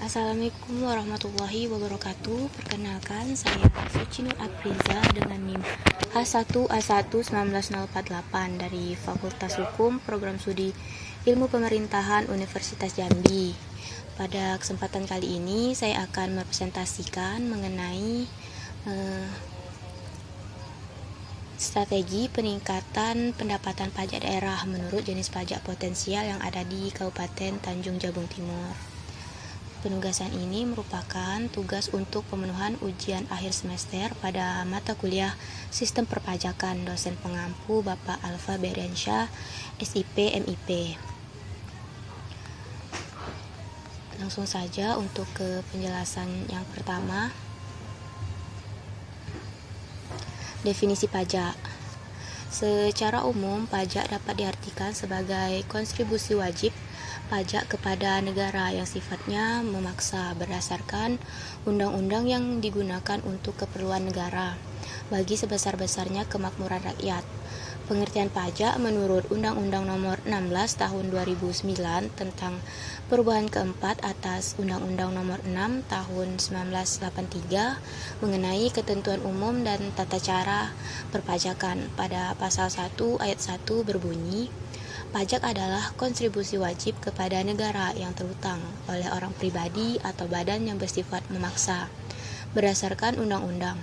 Assalamualaikum warahmatullahi wabarakatuh. Perkenalkan, saya Suci Nur Apriza dengan NIM H1A1 19048 dari Fakultas Hukum Program Studi Ilmu Pemerintahan Universitas Jambi. Pada kesempatan kali ini saya akan mempresentasikan mengenai strategi peningkatan pendapatan pajak daerah menurut jenis pajak potensial yang ada di Kabupaten Tanjung Jabung Timur. Penugasan ini merupakan tugas untuk pemenuhan ujian akhir semester pada mata kuliah Sistem Perpajakan dosen pengampu Bapak Alfa Beriansyah, SIP MIP. Langsung saja untuk ke penjelasan yang pertama. Definisi pajak. Secara umum, pajak dapat diartikan sebagai kontribusi wajib pajak kepada negara yang sifatnya memaksa berdasarkan undang-undang yang digunakan untuk keperluan negara bagi sebesar-besarnya kemakmuran rakyat. Pengertian pajak menurut Undang-Undang Nomor 16 Tahun 2009 tentang perubahan keempat atas Undang-Undang Nomor 6 Tahun 1983 mengenai ketentuan umum dan tata cara perpajakan pada pasal 1 ayat 1 berbunyi, pajak adalah kontribusi wajib kepada negara yang terhutang oleh orang pribadi atau badan yang bersifat memaksa berdasarkan undang-undang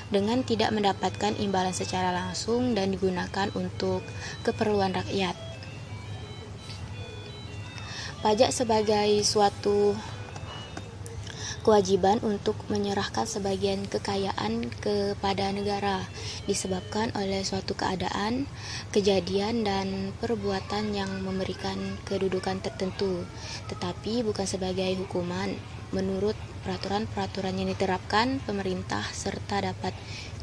dengan tidak mendapatkan imbalan secara langsung dan digunakan untuk keperluan rakyat. Pajak sebagai suatu kewajiban untuk menyerahkan sebagian kekayaan kepada negara disebabkan oleh suatu keadaan, kejadian, dan perbuatan yang memberikan kedudukan tertentu, tetapi bukan sebagai hukuman menurut peraturan-peraturan yang diterapkan pemerintah serta dapat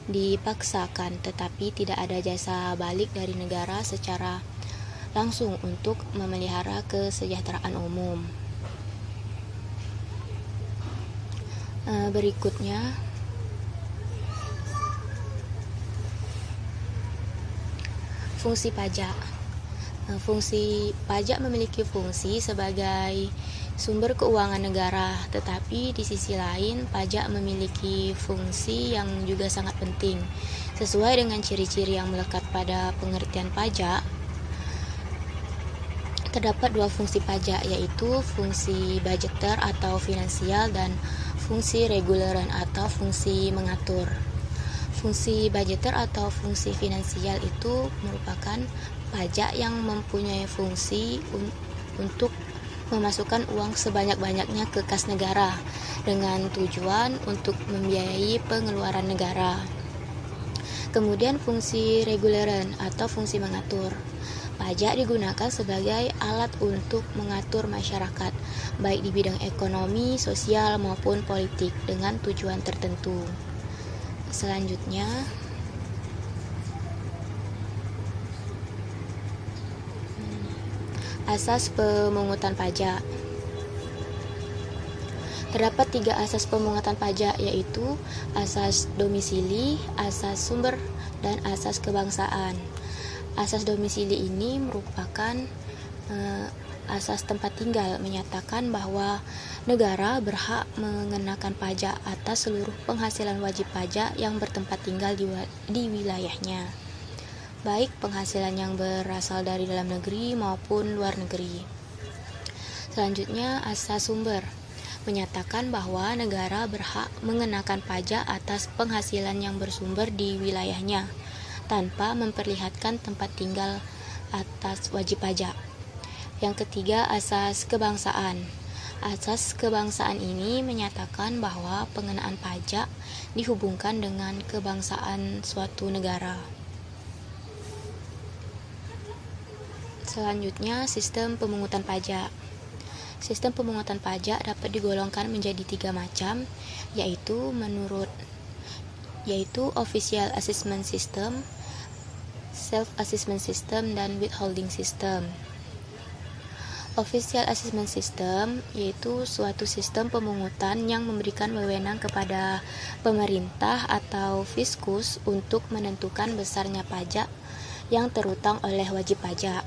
dipaksakan, tetapi tidak ada jasa balik dari negara secara langsung untuk memelihara kesejahteraan umum. Berikutnya, fungsi pajak. Fungsi pajak memiliki fungsi sebagai sumber keuangan negara, tetapi di sisi lain pajak memiliki fungsi yang juga sangat penting. Sesuai dengan ciri-ciri yang melekat pada pengertian pajak, terdapat dua fungsi pajak, yaitu fungsi budgeter atau finansial dan fungsi reguleran atau fungsi mengatur. Fungsi budgeter atau fungsi finansial itu merupakan pajak yang mempunyai fungsi untuk memasukkan uang sebanyak-banyaknya ke kas negara dengan tujuan untuk membiayai pengeluaran negara. Kemudian fungsi reguleran atau fungsi mengatur. Pajak digunakan sebagai alat untuk mengatur masyarakat, baik di bidang ekonomi, sosial, maupun politik dengan tujuan tertentu. Selanjutnya, asas pemungutan pajak. Terdapat 3 asas pemungutan pajak, yaitu asas domisili, asas sumber, dan asas kebangsaan. Asas domisili ini merupakan asas tempat tinggal, menyatakan bahwa negara berhak mengenakan pajak atas seluruh penghasilan wajib pajak yang bertempat tinggal di wilayahnya, baik penghasilan yang berasal dari dalam negeri maupun luar negeri. Selanjutnya, asas sumber menyatakan bahwa negara berhak mengenakan pajak atas penghasilan yang bersumber di wilayahnya tanpa memperlihatkan tempat tinggal atas wajib pajak. Yang ketiga, asas kebangsaan. Asas kebangsaan ini menyatakan bahwa pengenaan pajak dihubungkan dengan kebangsaan suatu negara. Selanjutnya, sistem pemungutan pajak. Sistem pemungutan pajak dapat digolongkan menjadi 3 macam, yaitu official assessment system, self-assessment system, dan withholding system. Official assessment system yaitu suatu sistem pemungutan yang memberikan wewenang kepada pemerintah atau fiskus untuk menentukan besarnya pajak yang terutang oleh wajib pajak.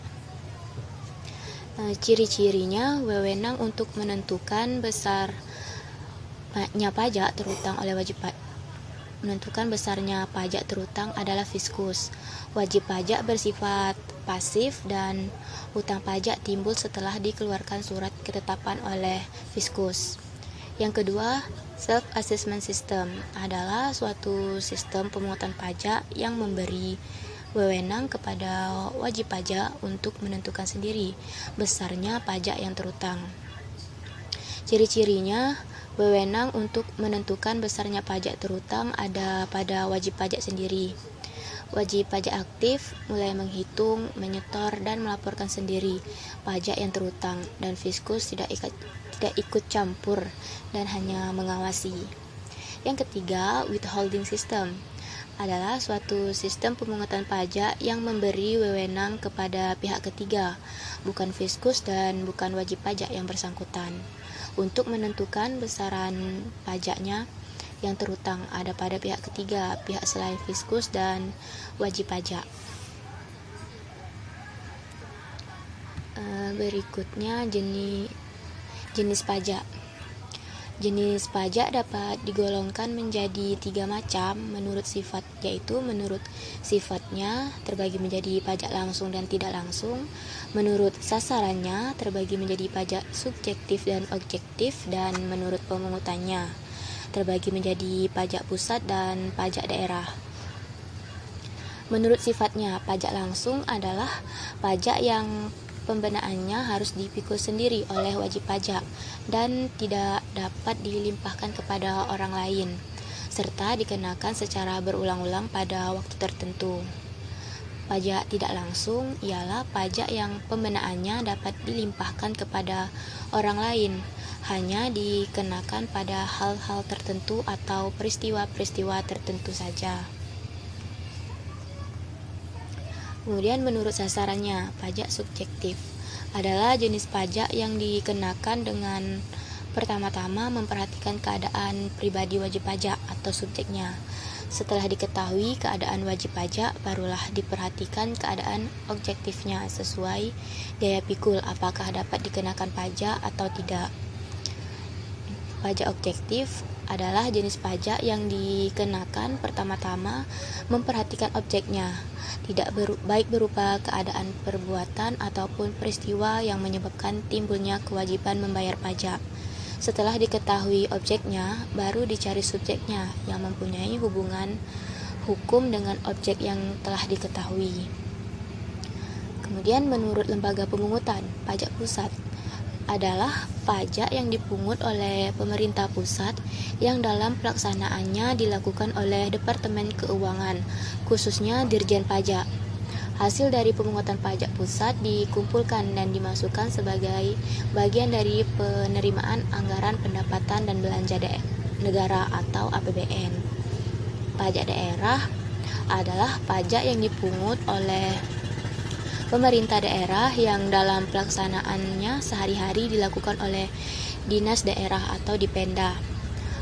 Ciri-cirinya, wewenang untuk menentukan besar besarnya pajak terutang oleh wajib pajak. Menentukan besarnya pajak terutang adalah fiskus. Wajib pajak bersifat pasif dan hutang pajak timbul setelah dikeluarkan surat ketetapan oleh fiskus. Yang kedua, self-assessment system adalah suatu sistem pemungutan pajak yang memberi wewenang kepada wajib pajak untuk menentukan sendiri besarnya pajak yang terutang. Ciri-cirinya, wewenang untuk menentukan besarnya pajak terutang ada pada wajib pajak sendiri. Wajib pajak aktif mulai menghitung, menyetor, dan melaporkan sendiri pajak yang terutang, dan fiskus tidak ikut campur dan hanya mengawasi. Yang ketiga, withholding system adalah suatu sistem pemungutan pajak yang memberi wewenang kepada pihak ketiga, bukan fiskus dan bukan wajib pajak yang bersangkutan, untuk menentukan besaran pajaknya yang terutang ada pada pihak ketiga, pihak selain fiskus dan wajib pajak. Berikutnya jenis pajak. Jenis pajak dapat digolongkan menjadi 3 macam menurut sifat, yaitu menurut sifatnya terbagi menjadi pajak langsung dan tidak langsung, menurut sasarannya terbagi menjadi pajak subjektif dan objektif, dan menurut pemungutannya terbagi menjadi pajak pusat dan pajak daerah. Menurut sifatnya, pajak langsung adalah pajak yang pembenaannya harus dipikul sendiri oleh wajib pajak dan tidak dapat dilimpahkan kepada orang lain, serta dikenakan secara berulang-ulang pada waktu tertentu. Pajak tidak langsung ialah pajak yang pembenaannya dapat dilimpahkan kepada orang lain, hanya dikenakan pada hal-hal tertentu atau peristiwa-peristiwa tertentu saja. Kemudian menurut sasarannya, pajak subjektif adalah jenis pajak yang dikenakan dengan pertama-tama memperhatikan keadaan pribadi wajib pajak atau subjeknya. Setelah diketahui keadaan wajib pajak, barulah diperhatikan keadaan objektifnya sesuai daya pikul, apakah dapat dikenakan pajak atau tidak. Pajak objektif adalah jenis pajak yang dikenakan pertama-tama memperhatikan objeknya, tidak baik berupa keadaan perbuatan ataupun peristiwa yang menyebabkan timbulnya kewajiban membayar pajak. Setelah diketahui objeknya, baru dicari subjeknya yang mempunyai hubungan hukum dengan objek yang telah diketahui. Kemudian menurut lembaga pemungutan, pajak pusat adalah pajak yang dipungut oleh pemerintah pusat yang dalam pelaksanaannya dilakukan oleh Departemen Keuangan, khususnya Dirjen Pajak. Hasil dari pemungutan pajak pusat dikumpulkan dan dimasukkan sebagai bagian dari penerimaan anggaran pendapatan dan belanja negara atau APBN. Pajak daerah adalah pajak yang dipungut oleh pemerintah daerah yang dalam pelaksanaannya sehari-hari dilakukan oleh dinas daerah atau Dipenda.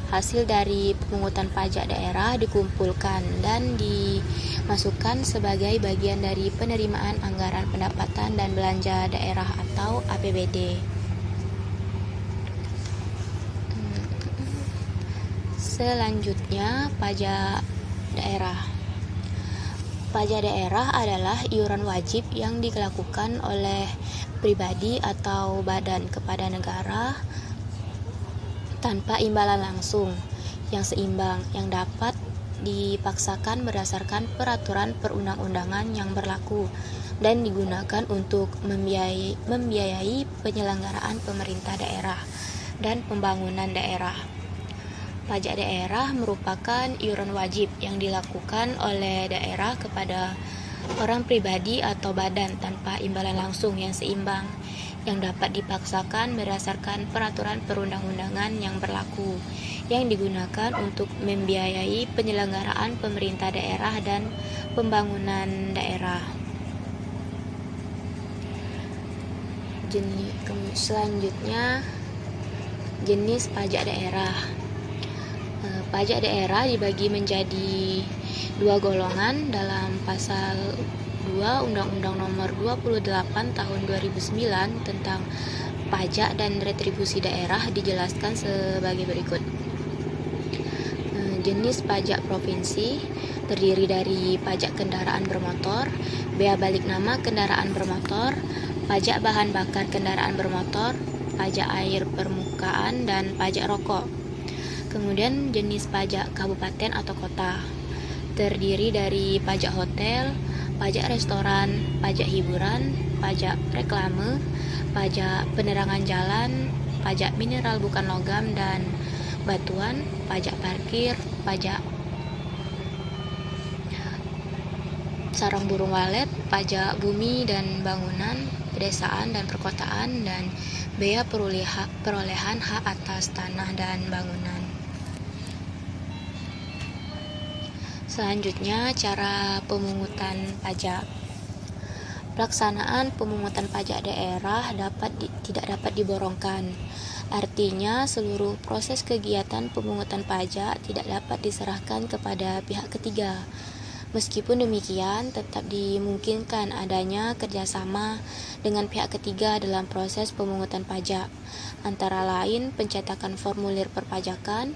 Hasil dari pemungutan pajak daerah dikumpulkan dan dimasukkan sebagai bagian dari penerimaan anggaran pendapatan dan belanja daerah atau APBD. Selanjutnya, pajak daerah. Pajak daerah adalah iuran wajib yang dilakukan oleh pribadi atau badan kepada negara tanpa imbalan langsung yang seimbang, yang dapat dipaksakan berdasarkan peraturan perundang-undangan yang berlaku dan digunakan untuk membiayai penyelenggaraan pemerintah daerah dan pembangunan daerah. Pajak daerah merupakan iuran wajib yang dilakukan oleh daerah kepada orang pribadi atau badan tanpa imbalan langsung yang seimbang, yang dapat dipaksakan berdasarkan peraturan perundang-undangan yang berlaku, yang digunakan untuk membiayai penyelenggaraan pemerintah daerah dan pembangunan daerah. Selanjutnya, jenis pajak daerah. Pajak daerah dibagi menjadi 2 golongan dalam pasal 2 Undang-Undang Nomor 28 Tahun 2009 tentang pajak dan retribusi daerah, dijelaskan sebagai berikut. jenis pajak provinsi terdiri dari pajak kendaraan bermotor, bea balik nama kendaraan bermotor, pajak bahan bakar kendaraan bermotor, pajak air permukaan, dan pajak rokok. Kemudian jenis pajak kabupaten atau kota terdiri dari pajak hotel, pajak restoran, pajak hiburan, pajak reklame, pajak penerangan jalan, pajak mineral bukan logam dan batuan, pajak parkir, pajak sarang burung walet, pajak bumi dan bangunan, pedesaan dan perkotaan, dan bea perolehan hak atas tanah dan bangunan. Selanjutnya, cara pemungutan pajak. Pelaksanaan pemungutan pajak daerah tidak dapat diborongkan. Artinya, seluruh proses kegiatan pemungutan pajak tidak dapat diserahkan kepada pihak ketiga. Meskipun demikian, tetap dimungkinkan adanya kerjasama dengan pihak ketiga dalam proses pemungutan pajak, antara lain pencetakan formulir perpajakan,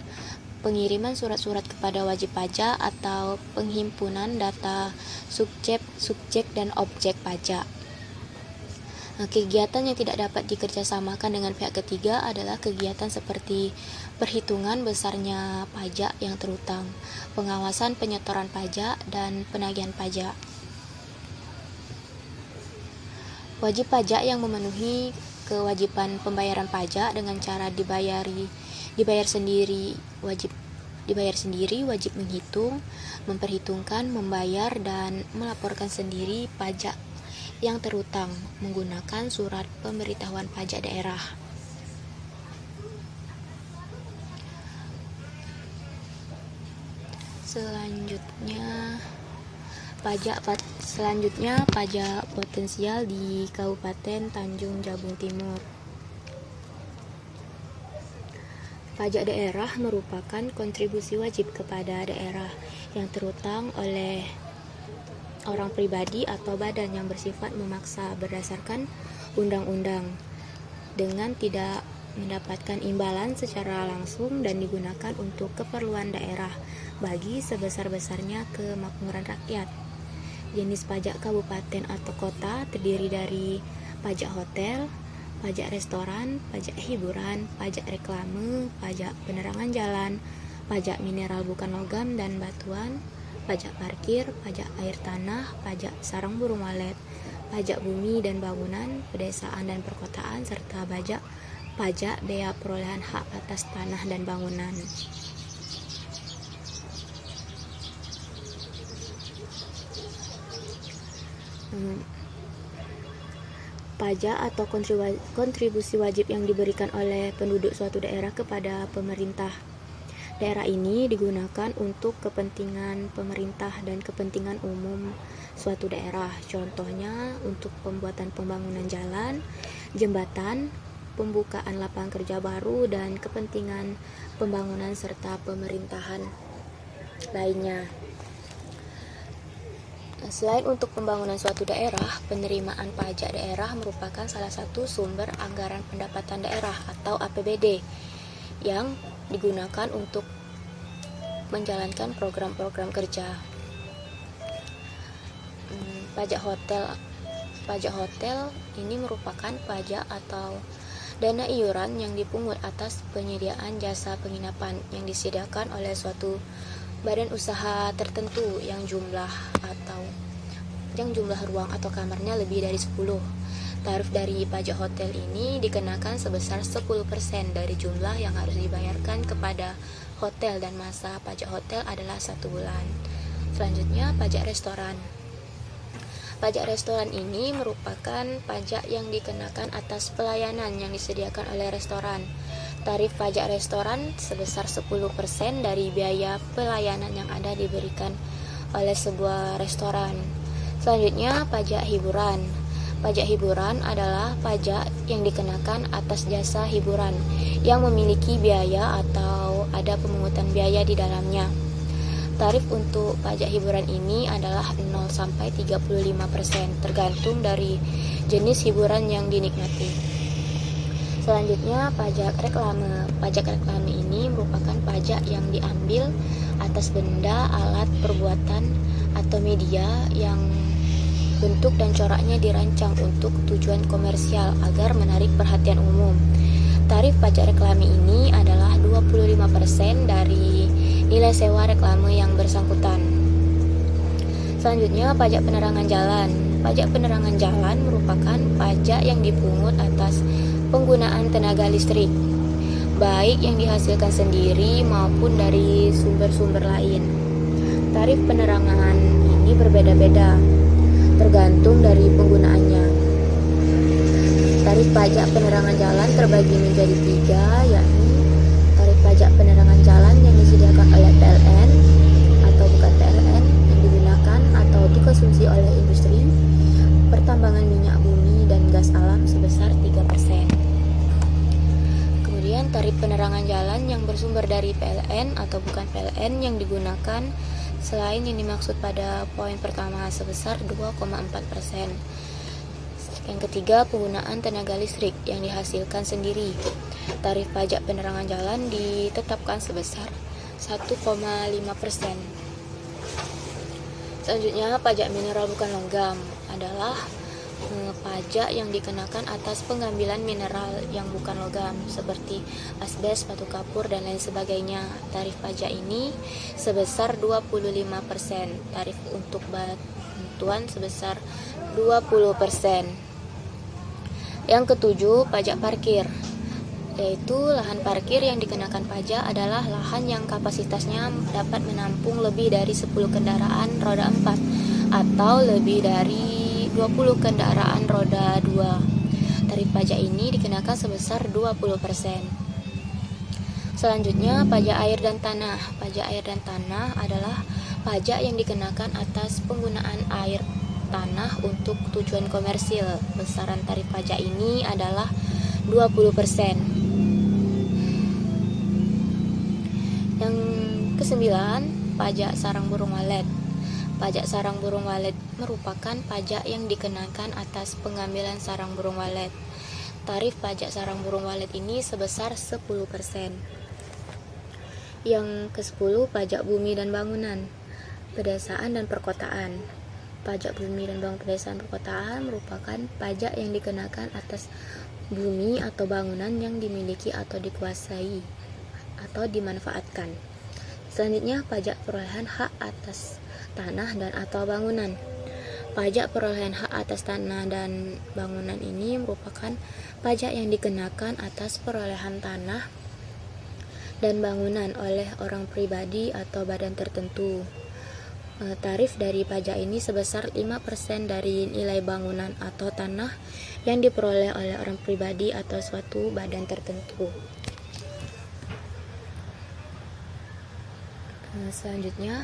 pengiriman surat-surat kepada wajib pajak, atau penghimpunan data subjek dan objek pajak. Kegiatan yang tidak dapat dikerjasamakan dengan pihak ketiga adalah kegiatan seperti perhitungan besarnya pajak yang terutang, pengawasan penyetoran pajak, dan penagihan pajak. Wajib pajak yang memenuhi kewajiban pembayaran pajak dengan cara dibayar sendiri wajib menghitung, memperhitungkan, membayar, dan melaporkan sendiri pajak yang terutang menggunakan surat pemberitahuan pajak daerah. Selanjutnya pajak potensial di Kabupaten Tanjung Jabung Timur. Pajak daerah merupakan kontribusi wajib kepada daerah yang terutang oleh orang pribadi atau badan yang bersifat memaksa berdasarkan undang-undang dengan tidak mendapatkan imbalan secara langsung dan digunakan untuk keperluan daerah bagi sebesar-besarnya kemakmuran rakyat. Jenis pajak kabupaten atau kota terdiri dari pajak hotel, pajak restoran, pajak hiburan, pajak reklame, pajak penerangan jalan, pajak mineral bukan logam dan batuan, pajak parkir, pajak air tanah, pajak sarang burung walet, pajak bumi dan bangunan, pedesaan dan perkotaan, serta pajak bea perolehan hak atas tanah dan bangunan. Pajak atau kontribusi wajib yang diberikan oleh penduduk suatu daerah kepada pemerintah daerah ini digunakan untuk kepentingan pemerintah dan kepentingan umum suatu daerah. Contohnya untuk pembangunan jalan, jembatan, pembukaan lapangan kerja baru, dan kepentingan pembangunan serta pemerintahan lainnya. Selain untuk pembangunan suatu daerah, penerimaan pajak daerah merupakan salah satu sumber anggaran pendapatan daerah atau APBD yang digunakan untuk menjalankan program-program kerja. Pajak hotel ini merupakan pajak atau dana iuran yang dipungut atas penyediaan jasa penginapan yang disediakan oleh suatu badan usaha tertentu yang jumlah ruang atau kamarnya lebih dari 10. Tarif dari pajak hotel ini dikenakan sebesar 10% dari jumlah yang harus dibayarkan kepada hotel dan masa pajak hotel adalah 1 bulan. Selanjutnya, pajak restoran. Pajak restoran ini merupakan pajak yang dikenakan atas pelayanan yang disediakan oleh restoran. Tarif pajak restoran sebesar 10% dari biaya pelayanan yang ada diberikan oleh sebuah restoran. Selanjutnya, pajak hiburan. Pajak hiburan adalah pajak yang dikenakan atas jasa hiburan yang memiliki biaya atau ada pemungutan biaya di dalamnya. Tarif untuk pajak hiburan ini adalah 0 sampai 35% tergantung dari jenis hiburan yang dinikmati. Selanjutnya, pajak reklame. Pajak reklame ini merupakan pajak yang diambil atas benda, alat, perbuatan, atau media yang bentuk dan coraknya dirancang untuk tujuan komersial agar menarik perhatian umum. Tarif pajak reklame ini adalah 25% dari nilai sewa reklame yang bersangkutan. Selanjutnya, pajak penerangan jalan. Pajak penerangan jalan merupakan pajak yang dipungut atas penggunaan tenaga listrik, baik yang dihasilkan sendiri maupun dari sumber-sumber lain. Tarif penerangan ini berbeda-beda, tergantung dari penggunaannya. Tarif pajak penerangan jalan terbagi menjadi 3, yakni tarif pajak penerangan jalan yang disediakan oleh PLN atau bukan PLN yang digunakan atau dikonsumsi oleh industri, pertambangan minyak bumi dan gas alam sebesar 3%. Kemudian tarif penerangan jalan yang bersumber dari PLN atau bukan PLN yang digunakan selain yang dimaksud pada poin pertama sebesar 2,4%. Yang ketiga, penggunaan tenaga listrik yang dihasilkan sendiri. Tarif pajak penerangan jalan ditetapkan sebesar 1,5%. Selanjutnya, pajak mineral bukan logam adalah pajak yang dikenakan atas pengambilan mineral yang bukan logam seperti asbes, batu kapur, dan lain sebagainya. Tarif pajak ini sebesar 25%. Tarif untuk bantuan sebesar 20%. Yang ketujuh, pajak parkir, yaitu lahan parkir yang dikenakan pajak adalah lahan yang kapasitasnya dapat menampung lebih dari 10 kendaraan roda 4 atau lebih dari 20 kendaraan roda 2. Tarif pajak ini dikenakan sebesar 20%. Selanjutnya, pajak air dan tanah. Pajak air dan tanah adalah pajak yang dikenakan atas penggunaan air tanah untuk tujuan komersil. Besaran tarif pajak ini adalah 20%. Yang kesembilan, pajak sarang burung walet. Pajak sarang burung walet merupakan pajak yang dikenakan atas pengambilan sarang burung walet. Tarif pajak sarang burung walet ini sebesar 10%. Yang ke-10, pajak bumi dan bangunan, pedesaan dan perkotaan. Pajak bumi dan bangunan pedesaan perkotaan merupakan pajak yang dikenakan atas bumi atau bangunan yang dimiliki atau dikuasai atau dimanfaatkan. Selanjutnya, pajak perolehan hak atas tanah dan atau bangunan. Pajak perolehan hak atas tanah dan bangunan ini merupakan pajak yang dikenakan atas perolehan tanah dan bangunan oleh orang pribadi atau badan tertentu. Tarif dari pajak ini sebesar 5% dari nilai bangunan atau tanah yang diperoleh oleh orang pribadi atau suatu badan tertentu. Selanjutnya,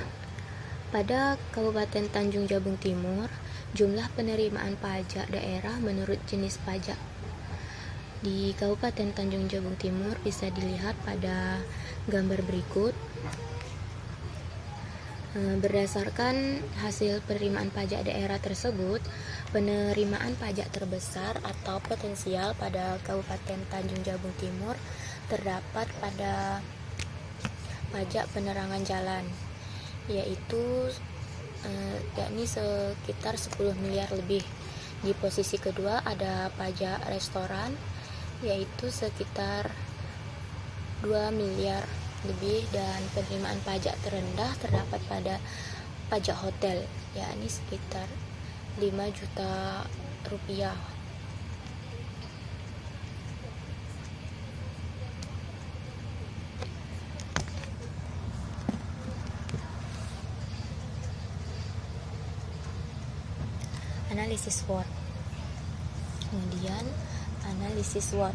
pada Kabupaten Tanjung Jabung Timur, jumlah penerimaan pajak daerah menurut jenis pajak. Di Kabupaten Tanjung Jabung Timur bisa dilihat pada gambar berikut. Berdasarkan hasil penerimaan pajak daerah tersebut, penerimaan pajak terbesar atau potensial pada Kabupaten Tanjung Jabung Timur terdapat pada pajak penerangan jalan, yaitu yakni sekitar 10 miliar lebih. Di posisi kedua ada pajak restoran, yaitu sekitar 2 miliar lebih, dan penerimaan pajak terendah terdapat pada pajak hotel, yakni sekitar 5 juta rupiah. Analisis SWOT. Kemudian analisis SWOT.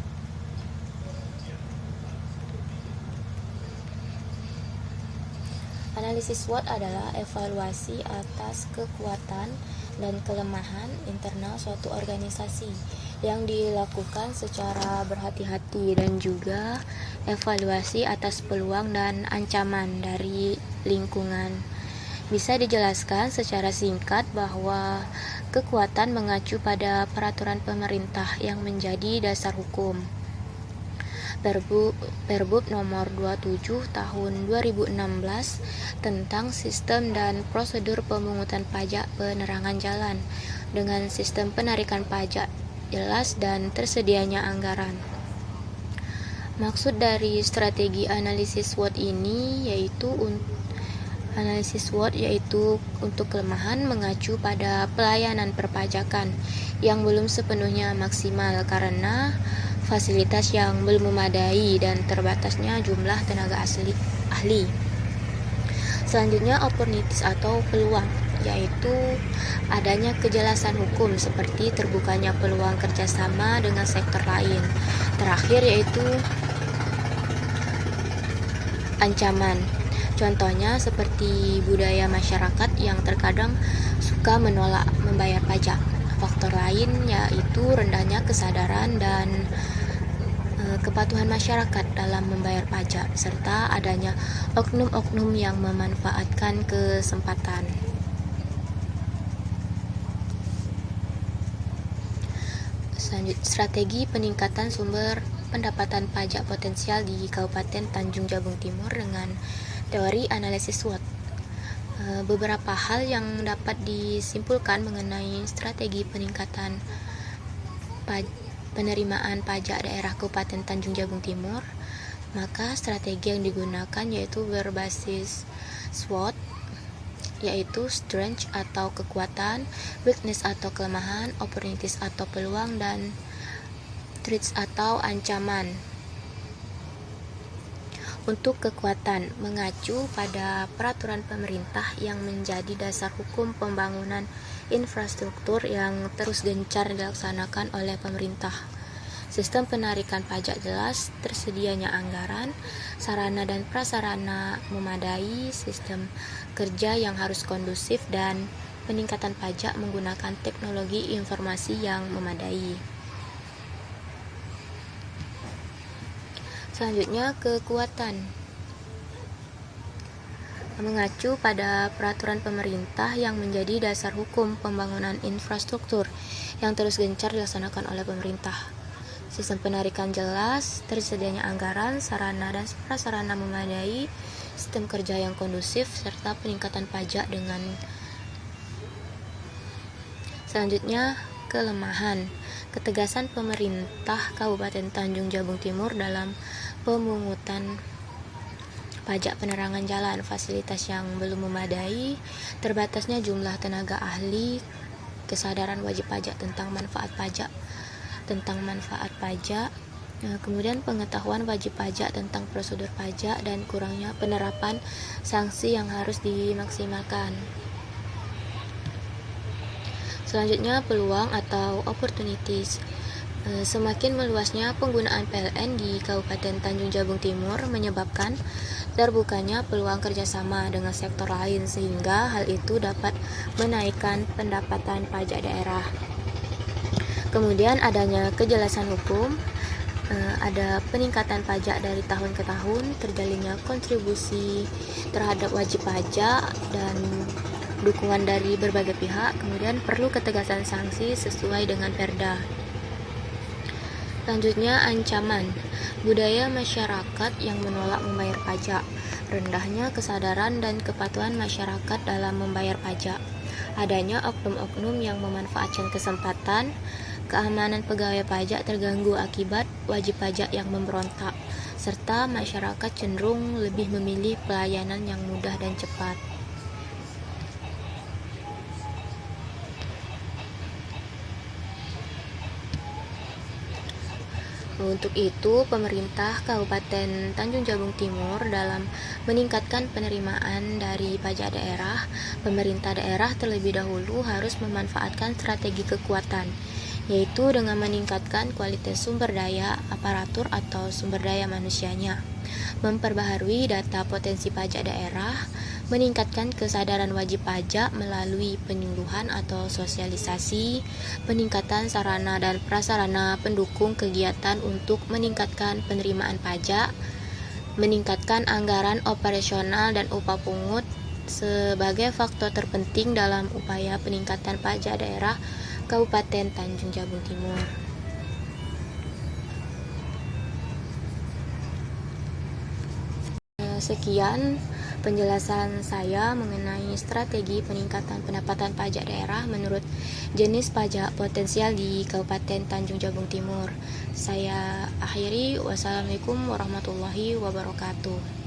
Analisis SWOT adalah evaluasi atas kekuatan dan kelemahan internal suatu organisasi yang dilakukan secara berhati-hati, dan juga evaluasi atas peluang dan ancaman dari lingkungan. Bisa dijelaskan secara singkat bahwa kekuatan mengacu pada peraturan pemerintah yang menjadi dasar hukum. Perbub nomor 27 tahun 2016 tentang sistem dan prosedur pemungutan pajak penerangan jalan dengan sistem penarikan pajak jelas dan tersedianya anggaran. Maksud dari strategi analisis SWOT ini yaitu untuk kelemahan mengacu pada pelayanan perpajakan yang belum sepenuhnya maksimal karena fasilitas yang belum memadai dan terbatasnya jumlah tenaga ahli. Selanjutnya, opportunities atau peluang, yaitu adanya kejelasan hukum seperti terbukanya peluang kerjasama dengan sektor lain. Terakhir yaitu ancaman. Contohnya seperti budaya masyarakat yang terkadang suka menolak membayar pajak. Faktor lain yaitu rendahnya kesadaran dan kepatuhan masyarakat dalam membayar pajak, serta adanya oknum-oknum yang memanfaatkan kesempatan. Strategi peningkatan sumber pendapatan pajak potensial di Kabupaten Tanjung Jabung Timur dengan teori analisis SWOT. Beberapa hal yang dapat disimpulkan mengenai strategi peningkatan penerimaan pajak daerah Kabupaten Tanjung Jabung Timur, maka strategi yang digunakan yaitu berbasis SWOT, yaitu strength atau kekuatan, weakness atau kelemahan, opportunities atau peluang, dan threats atau ancaman. Untuk kekuatan, mengacu pada peraturan pemerintah yang menjadi dasar hukum pembangunan infrastruktur yang terus gencar dilaksanakan oleh pemerintah. Sistem penarikan pajak jelas, tersedianya anggaran, sarana dan prasarana memadai, sistem kerja yang harus kondusif, dan peningkatan pajak menggunakan teknologi informasi yang memadai. Selanjutnya, kekuatan. Mengacu pada peraturan pemerintah yang menjadi dasar hukum pembangunan infrastruktur yang terus gencar dilaksanakan oleh pemerintah. Sistem penarikan jelas, tersedianya anggaran, sarana dan prasarana memadai, sistem kerja yang kondusif, serta peningkatan pajak dengan. Selanjutnya, kelemahan. Ketegasan pemerintah Kabupaten Tanjung Jabung Timur dalam pemungutan pajak penerangan jalan, fasilitas yang belum memadai, terbatasnya jumlah tenaga ahli, kesadaran wajib pajak tentang manfaat pajak, kemudian pengetahuan wajib pajak tentang prosedur pajak, dan kurangnya penerapan sanksi yang harus dimaksimalkan. Selanjutnya, peluang atau opportunities. Semakin meluasnya penggunaan PLN di Kabupaten Tanjung Jabung Timur menyebabkan terbukanya peluang kerjasama dengan sektor lain, sehingga hal itu dapat menaikkan pendapatan pajak daerah. Kemudian adanya kejelasan hukum, ada peningkatan pajak dari tahun ke tahun, terjalinnya kontribusi terhadap wajib pajak, dan dukungan dari berbagai pihak. Kemudian perlu ketegasan sanksi sesuai dengan Perda. Selanjutnya, ancaman. Budaya masyarakat yang menolak membayar pajak, rendahnya kesadaran dan kepatuhan masyarakat dalam membayar pajak, adanya oknum-oknum yang memanfaatkan kesempatan, keamanan pegawai pajak terganggu akibat wajib pajak yang memberontak, serta masyarakat cenderung lebih memilih pelayanan yang mudah dan cepat. Untuk itu, pemerintah Kabupaten Tanjung Jabung Timur dalam meningkatkan penerimaan dari pajak daerah, pemerintah daerah terlebih dahulu harus memanfaatkan strategi kekuatan, yaitu dengan meningkatkan kualitas sumber daya aparatur atau sumber daya manusianya, memperbaharui data potensi pajak daerah, meningkatkan kesadaran wajib pajak melalui penyuluhan atau sosialisasi, peningkatan sarana dan prasarana pendukung kegiatan untuk meningkatkan penerimaan pajak, meningkatkan anggaran operasional dan upah pungut sebagai faktor terpenting dalam upaya peningkatan pajak daerah Kabupaten Tanjung Jabung Timur. Sekian penjelasan saya mengenai strategi peningkatan pendapatan pajak daerah menurut jenis pajak potensial di Kabupaten Tanjung Jabung Timur. Saya akhiri, wassalamualaikum warahmatullahi wabarakatuh.